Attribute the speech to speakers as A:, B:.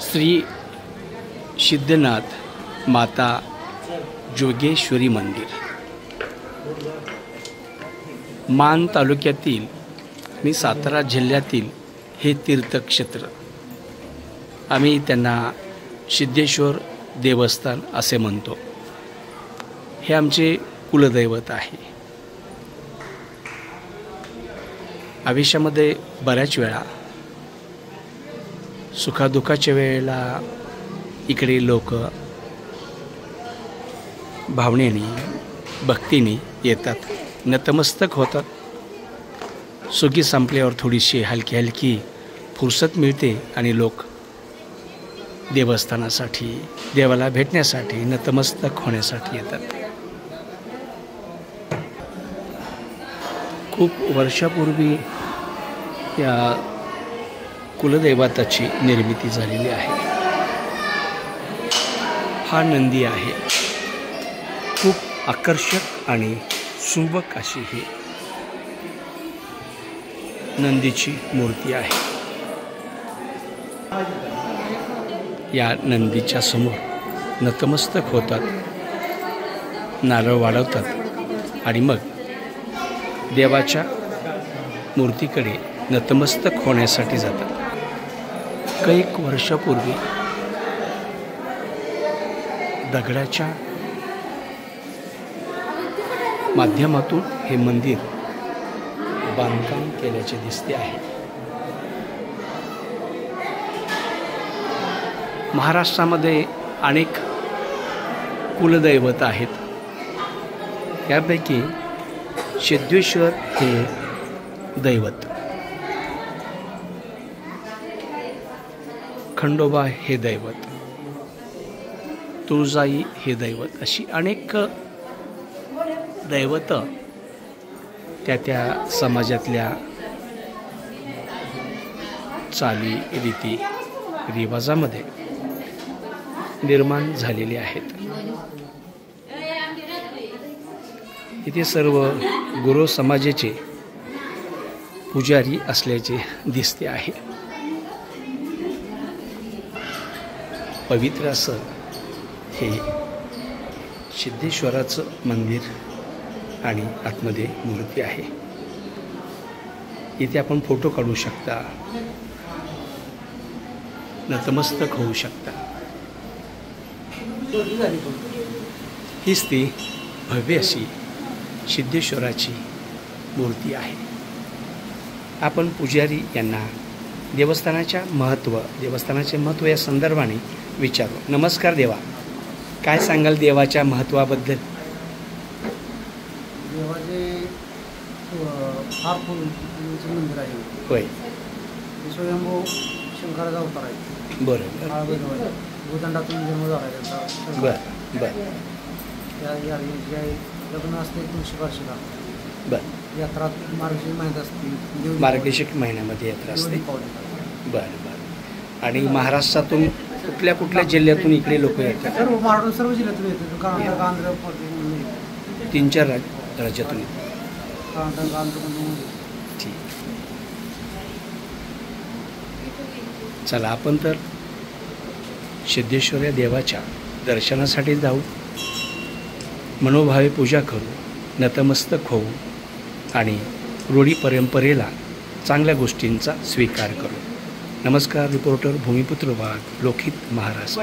A: श्री सिद्धनाथ माता जोगेश्वरी मंदिर, मान तालुक्यातील आणि सातारा जिल्ह्यातील हे तीर्थक्षेत्र. आम्ही त्यांना सिद्धेश्वर देवस्थान असे म्हणतो. हे आमचे कुलदैवत आहे. आयुष्यामध्ये बऱ्याच वेळा सुखादुःखाच्या वेळेला इकडे लोक भावनेने भक्तीने येतात, नतमस्तक होतात. सुखी संपल्यावर थोडीशी हलकी हलकी फुरसत मिळते आणि लोक देवस्थानासाठी, देवाला भेटण्यासाठी, नतमस्तक होण्यासाठी येतात. खूप वर्षापूर्वी या कुलदैवताची निर्मिती झालेली आहे. हा नंदी आहे. खूप आकर्षक आणि सुबक अशी ही नंदीची मूर्ती आहे. या नंदीच्या समोर नतमस्तक होतात, नारळ वाढवतात आणि मग देवाच्या मूर्तीकडे नतमस्तक होण्यासाठी जातात. काही वर्षापूर्वी दगडाच्या माध्यमातून हे मंदिर बांधकाम केल्याचे दिसते आहे. महाराष्ट्रामध्ये अनेक कुलदैवत आहेत. त्यापैकी सिद्धेश्वर हे दैवत, खंडोबा हे दैवत, तुळजाई हे दैवत, अशी अनेक दैवत त्या समाजातल्या चाली रीती रिवाजामध्ये निर्माण झालेले आहेत. इथे सर्व गुरु समाजाचे पुजारी असल्याचे दिसते आहे. पवित्र असं हे सिद्धेश्वराचं मंदिर आणि आतमध्ये मूर्ती आहे. इथे आपण फोटो काढू शकता, नतमस्तक होऊ शकता. हीच ती भव्य अशी सिद्धेश्वराची मूर्ती आहे. आपण पुजारी यांना देवस्थानाचे महत्त्व या संदर्भाने विचारू. नमस्कार देवा, काय सांगाल देवाच्या महत्त्वाबद्दल?
B: देवाचे मंदिर आहे.
A: होय,
B: स्वयंभू शंकराचा अवतार आहे.
A: बरं,
B: भूदंडातून जन्म झाला त्यांचा.
A: बरं बरं.
B: लग्न असते तुळशी वार्षिका.
A: बरं.
B: यात्रा मार्गशीर्ष महिन्यात असते.
A: मार्गशीर्ष महिन्यामध्ये यात्रा असते. बरं बरं. आणि महाराष्ट्रातून कुठल्या कुठल्या जिल्ह्यातून इकडे लोक येतात?
B: सर्व महाराष्ट्र सर्व जिल्ह्यातून येतात. कर्नाटक, आंध्र,
A: 3-4 राज्यातून येतात.
B: कर्नाटक, आंध्र.
A: ठीक. चला, आपण तर सिद्धेश्वर या देवाच्या दर्शनासाठी जाऊ, मनोभावे पूजा करू, नतमस्तक होऊ आणि रूढी परंपरेला चांगल्या गोष्टींचा स्वीकार करू. नमस्कार. रिपोर्टर भूमिपुत्र वाघ, लोकहित महाराष्ट्र.